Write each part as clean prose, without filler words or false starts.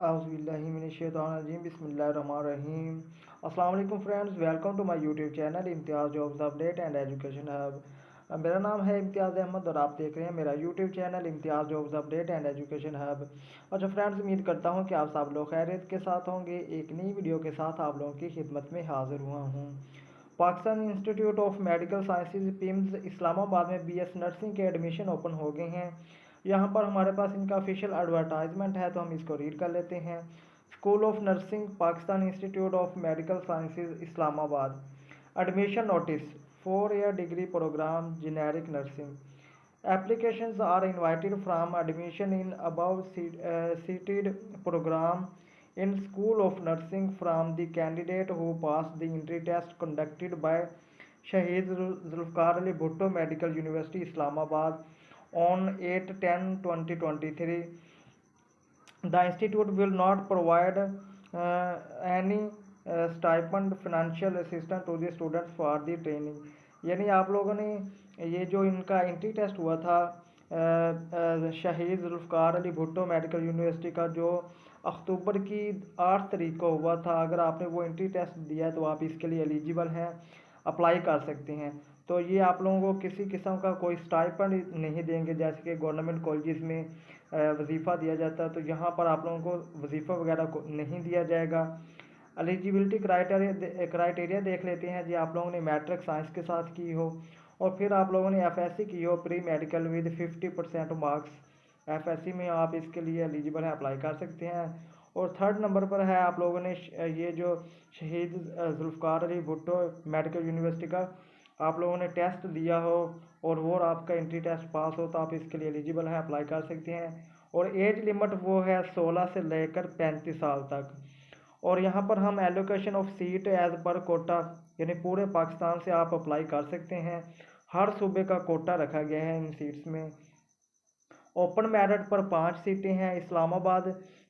आउज़ुबिल्लाहिमिनश्शैतानिर्रजीम बिस्मिल्लाहिर्रहमानिर्रहीम। अस्सलाम वालेकुम friends, welcome to my YouTube channel Imtiaz jobs update and education hub. मेरा नाम है इम्तियाज़ अहमद और आप देख रहे हैं मेरा YouTube channel Imtiaz jobs update and education hub. अच्छा फ्रेंड्स, उम्मीद करता हूं कि आप सब लोग खैरियत के साथ होंगे। एक नई वीडियो के साथ आप लोगों की खिदमत में हाजिर हुआ हूँ। Pakistan institute of medical sciences PIMS Islamabad में बीएस नर्सिंग के एडमिशन ओपन हो गए हैं। यहाँ पर हमारे पास इनका ऑफिशियल एडवर्टाइजमेंट है, तो हम इसको रीड कर लेते हैं। School of nursing, Pakistan institute of medical sciences Islamabad. Admission notice, 4 year degree programme generic nursing. Applications are invited from admission in above seated program in School of Nursing from the candidate who passed the entry test conducted by Shaheed Zulfikar Ali Bhutto Medical University Islamabad on 8/10/2023. The institute will not provide any stipend financial assistance to the students for the training. यानी आप लोगों ने ये जो इनका entry test हुआ था शहीद जुल्फ़िकार अली भुट्टो मेडिकल यूनिवर्सिटी का, जो अक्टूबर की 8 तारीख को हुआ था, अगर आपने वो एंट्री टेस्ट दिया है तो आप इसके लिए एलिजिबल हैं, अप्लाई कर सकते हैं। तो ये आप लोगों को किसी किस्म का कोई स्टाइपेंड नहीं देंगे, जैसे कि गवर्नमेंट कॉलेजेस में वजीफ़ा दिया जाता है, तो यहाँ पर आप लोगों को वजीफ़ा वगैरह को नहीं दिया जाएगा। एलिजिबिलिटी क्राइटेरिया देख लेते हैं जी। आप लोगों ने मैट्रिक साइंस के साथ की हो और फिर आप लोगों ने एफएससी की हो pre medical with 50% marks. FSc में आप इसके लिए एलिजिबल हैं, अप्लाई कर सकते हैं। और थर्ड नंबर पर है आप लोगों ने ये जो शहीद जुल्फ़िकार अली भुट्टो मेडिकल यूनिवर्सिटी का आप लोगों ने टेस्ट दिया हो और वो आपका एंट्री टेस्ट पास हो, तो आप इसके लिए एलिजिबल हैं, अप्लाई कर सकते हैं। और एज लिमिट वो है 16 से लेकर 35 साल तक। और यहाँ पर हम allocation of seat as per Kota, यानी पूरे पाकिस्तान से आप अप्लाई कर सकते हैं। हर सूबे का कोटा रखा गया है इन सीट्स में। ओपन मेरिट पर 5 सीटें हैं। इस्लामाबाद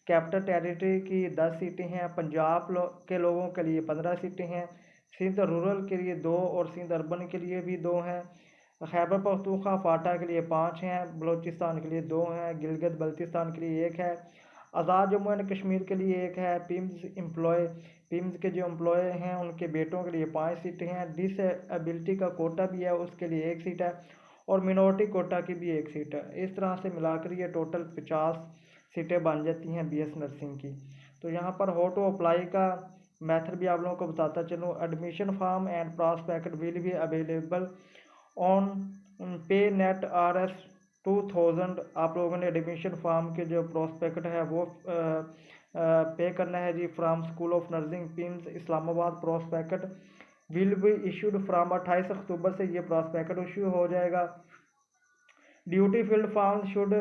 कैपिटल टेरिटरी की 10 सीटें हैं। पंजाब के लोगों के लिए 15 सीटें हैं। सिंध रूरल के लिए 2 और सिंध अर्बन के लिए भी 2 हैं। खैबर पख्तूनख्वा फाटा के लिए 5 हैं। बलूचिस्तान के लिए 2 हैं। गिलगित बल्तिस्तान के लिए 1 है। आज़ाद जम्मू एंड कश्मीर के लिए 1 है। पिम्स के जो एम्प्लॉय हैं उनके बेटों के लिए 5 सीटें हैं। डिसएबिलिटी का कोटा भी है, उसके लिए 1 सीट है। और मिनोरिटी कोटा की भी 1 सीट है। इस तरह से मिलाकर ये टोटल 50 सीटें बन जाती हैं बीएस नर्सिंग की। तो यहाँ पर हाउ टू अप्लाई का मेथड भी आप लोगों को बताता चलूँ। Admission form and prospect will be available on पे नेट RS 2000। आप लोगों ने एडमिशन फॉर्म के जो प्रोस्पेक्ट है वो पे करना है जी, from school of nursing PIMS Islamabad. Prospect will be issued from 28 October से ये प्रोस्पेक्ट इशू हो जाएगा। Duty field form should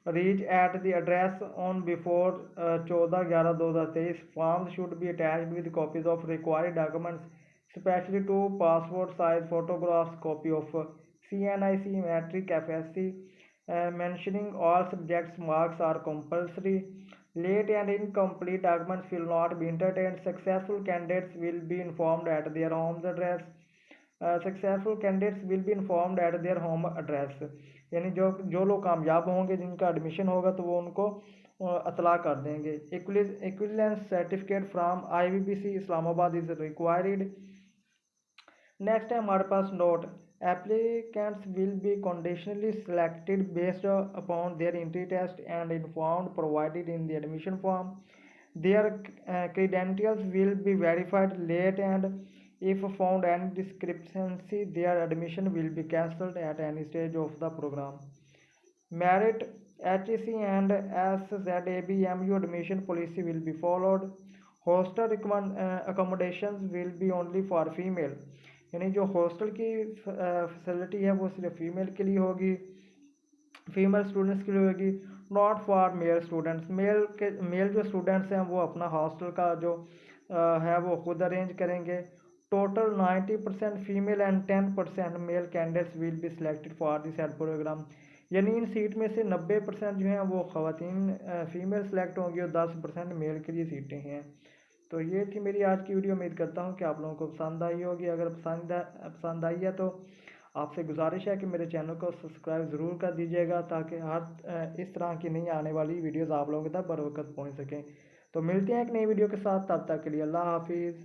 reach at the address on before 14/11/2023। Forms should be attached with copies of required documents specially two passport size photographs, copy of CNIC, matric, FSC, mentioning all subjects marks are compulsory. Late and incomplete documents will not be entertained. Successful candidates will be informed at their home address. Successful candidates will be informed eight their home address. यानी जो लोग कामयाब होंगे, जिनका admission होगा, तो वो उनको अतला कर देंगे। Equivalence certificate from IBBC Islamabad is required. Next है हमारे पास note, applicants will be conditionally selected based upon their entry test and informed provided in the admission form. Their credentials will be verified late, and if found any discrepancy, their admission will be cancelled at any stage of the program. Merit, HEC and SZABMU admission policy will be followed. Hostel accommodations will be only for female, यानी जो hostel की facility है वो सिर्फ female के लिए होगी, female students के लिए होगी, not for male students. Male जो स्टूडेंट्स हैं वो अपना हॉस्टल का जो है वो खुद अरेंज करेंगे। Total 90% female and 10% male candidates will be selected for this head programme. यानी इन सीट में से 90% जो हैं वो ख़वातीन फीमेल सेलेक्ट होंगी और 10% मेल के लिए सीटें हैं। तो ये थी मेरी आज की वीडियो। उम्मीद करता हूँ कि आप लोगों को पसंद आई होगी। अगर पसंद आई है तो आपसे गुजारिश है कि मेरे चैनल को सब्सक्राइब ज़रूर कर दीजिएगा ताकि हर इस तरह की नई आने वाली वीडियोज़ आप लोगों तक बर वक्त पहुँच सकें। तो मिलते हैं एक नई वीडियो के साथ, तब तक के लिए अल्लाह हाफिज़।